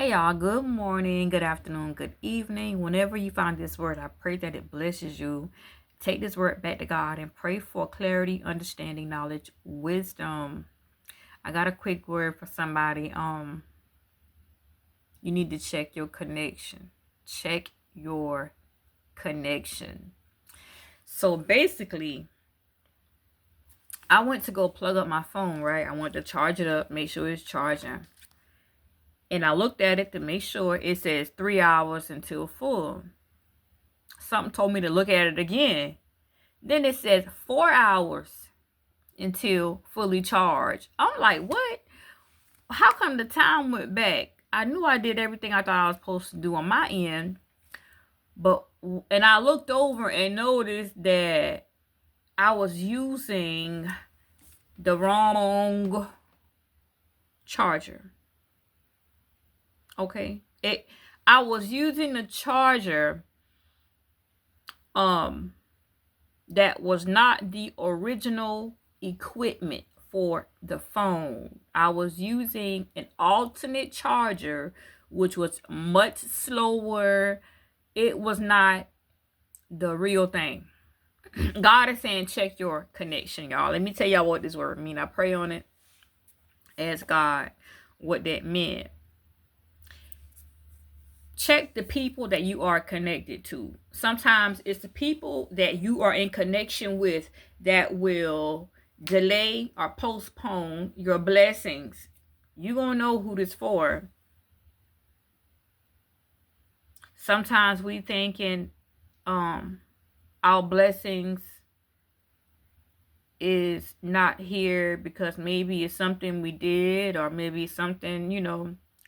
Hey y'all, good morning, good afternoon, good evening. Whenever you find this word, I pray that it blesses you. Take this word back to God and pray for clarity, understanding, knowledge, wisdom. I got a quick word for somebody. You need to check your connection. Check your connection. So basically, I went to go plug up my phone, right? I went to charge it up, make sure it's charging. And I looked at it to make sure it says 3 hours until full. Something told me to look at it again. Then it says 4 hours until fully charged. I'm like, what? How come the time went back? I knew I did everything I thought I was supposed to do on my end. And I looked over and noticed that I was using the wrong charger. Okay. I was using the charger that was not the original equipment for the phone. I was using an alternate charger, which was much slower. It was not the real thing. God is saying, check your connection, y'all. Let me tell y'all what this word mean. I pray on it. Ask God what that meant. Check the people that you are connected to. Sometimes it's the people that you are in connection with that will delay or postpone your blessings. You gonna know who this for. Sometimes we thinking our blessings is not here because maybe it's something we did, or maybe something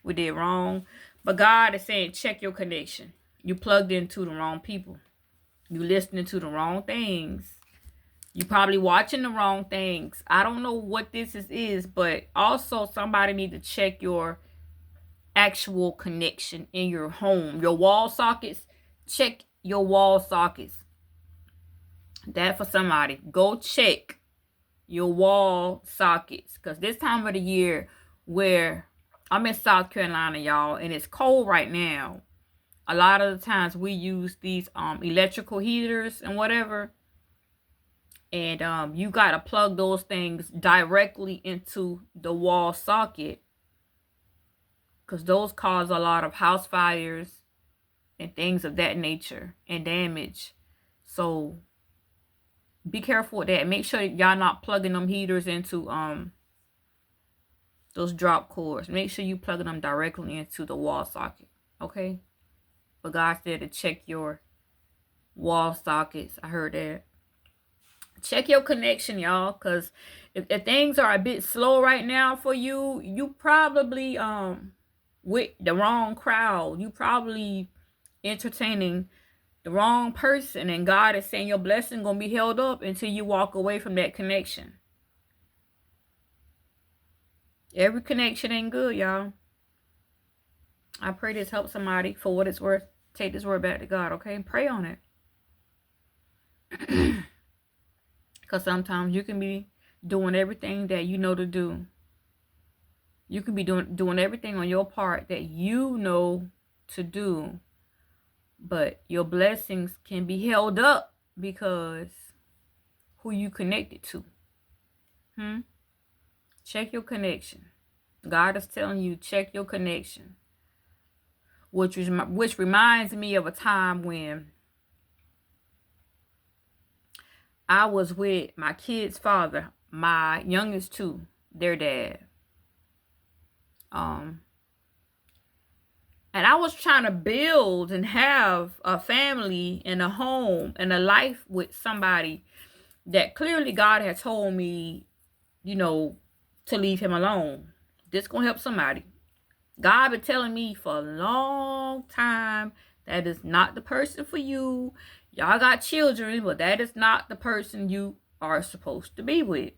we did wrong. But God is saying, check your connection. You plugged into the wrong people. You listening to the wrong things. You probably watching the wrong things. I don't know what this is, but also somebody need to check your actual connection in your home. Your wall sockets. Check your wall sockets. That for somebody. Go check your wall sockets. Because this time of the year where I'm in South Carolina, y'all, and it's cold right now. A lot of the times we use these electrical heaters and whatever. And you got to plug those things directly into the wall socket. Because those cause a lot of house fires and things of that nature and damage. So be careful with that. Make sure y'all not plugging them heaters into those drop cords. Make sure you plug them directly into the wall socket. Okay? But God said to check your wall sockets. I heard that. Check your connection, y'all, because if things are a bit slow right now for you, you probably with the wrong crowd. You probably entertaining the wrong person, and God is saying your blessing gonna be held up until you walk away from that connection. Every connection ain't good, y'all. I pray this helps somebody. For what it's worth, take this word back to God, okay? Pray on it. Because sometimes you can be doing everything that you know to do. You can be doing everything on your part that you know to do. But your blessings can be held up because who you connected to. Check your connection. God is telling you, check your connection. Which reminds me of a time when I was with my kid's father, my youngest two, their dad. And I was trying to build and have a family and a home and a life with somebody that clearly God had told me, to leave him alone. This gonna help somebody. God been telling me for a long time that is not the person for you. Y'all got children, but that is not the person you are supposed to be with.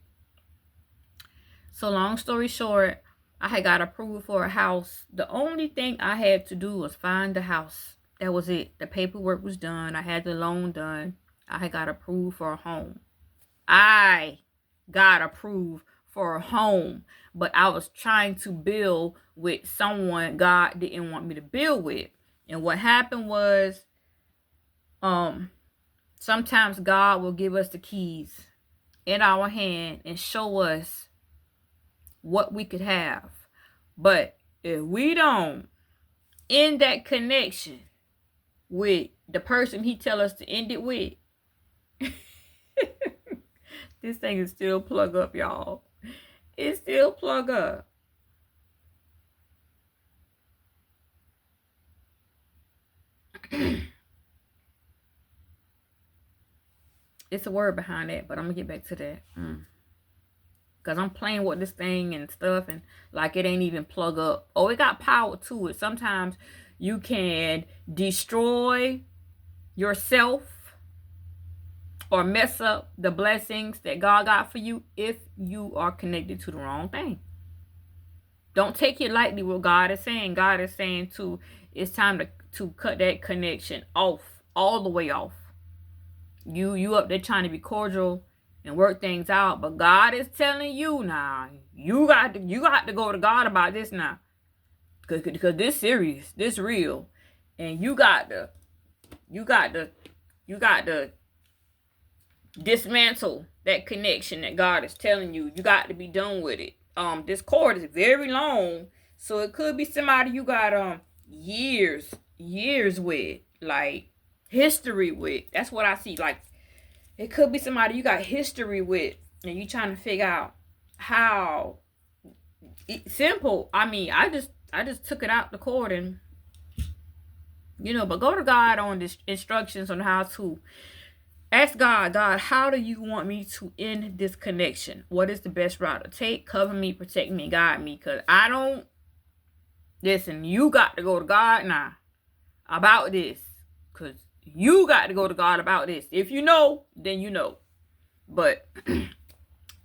So long story short, I had got approved for a house. The only thing I had to do was find the house. That was it. The paperwork was done. I had the loan done. I had got approved for a home. I got approved for a home, but I was trying to build with someone God didn't want me to build with. And what happened was, sometimes God will give us the keys in our hand and show us what we could have. But if we don't end that connection with the person he tell us to end it with, this thing is still plug up, y'all. It's still plug up. It's a word behind that, but I'm gonna get back to that. Because I'm playing with this thing and stuff, and like it ain't even plug up. Oh, it got power to it. Sometimes you can destroy yourself or mess up the blessings that God got for you if you are connected to the wrong thing. Don't take it lightly what God is saying. God is saying it's time to cut that connection off, all the way off. You up there trying to be cordial and work things out, but God is telling you now, you got to go to God about this now, because this serious, this real, and you got to dismantle that connection that God is telling you. You got to be done with it. This cord is very long, so it could be somebody you got years with, like history with. That's what I see. Like, it could be somebody you got history with, and you trying to figure out how. Simple. I mean, I just took it out the cord, and but go to God on the instructions on how to. Ask God, how do you want me to end this connection? What is the best route to take? Cover me, protect me, guide me. Because I don't. Listen, you got to go to God now about this. Because you got to go to God about this. If you know, then you know. But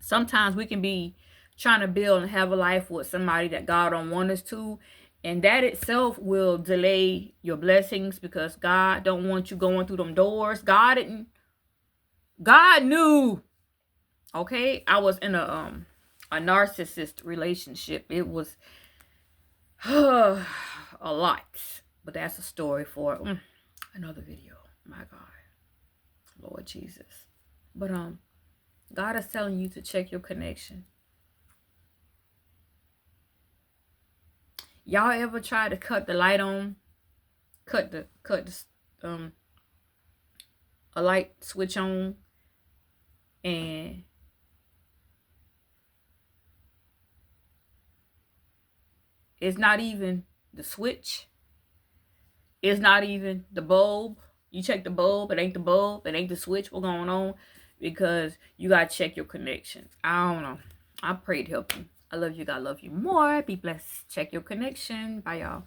sometimes we can be trying to build and have a life with somebody that God don't want us to. And that itself will delay your blessings, because God don't want you going through them doors. God knew. Okay, I was in a narcissist relationship. It was a lot, but that's a story for another video. My God, Lord Jesus. But God is telling you to check your connection. Y'all ever try to cut the light on? Cut the a light switch on, and it's not even the switch. It's not even the bulb. You check the bulb, it ain't the bulb, it ain't the switch. What's going on? Because you gotta check your connection. I don't know. I pray to help you. I love you. God love you more. Be blessed. Check your connection. Bye, y'all.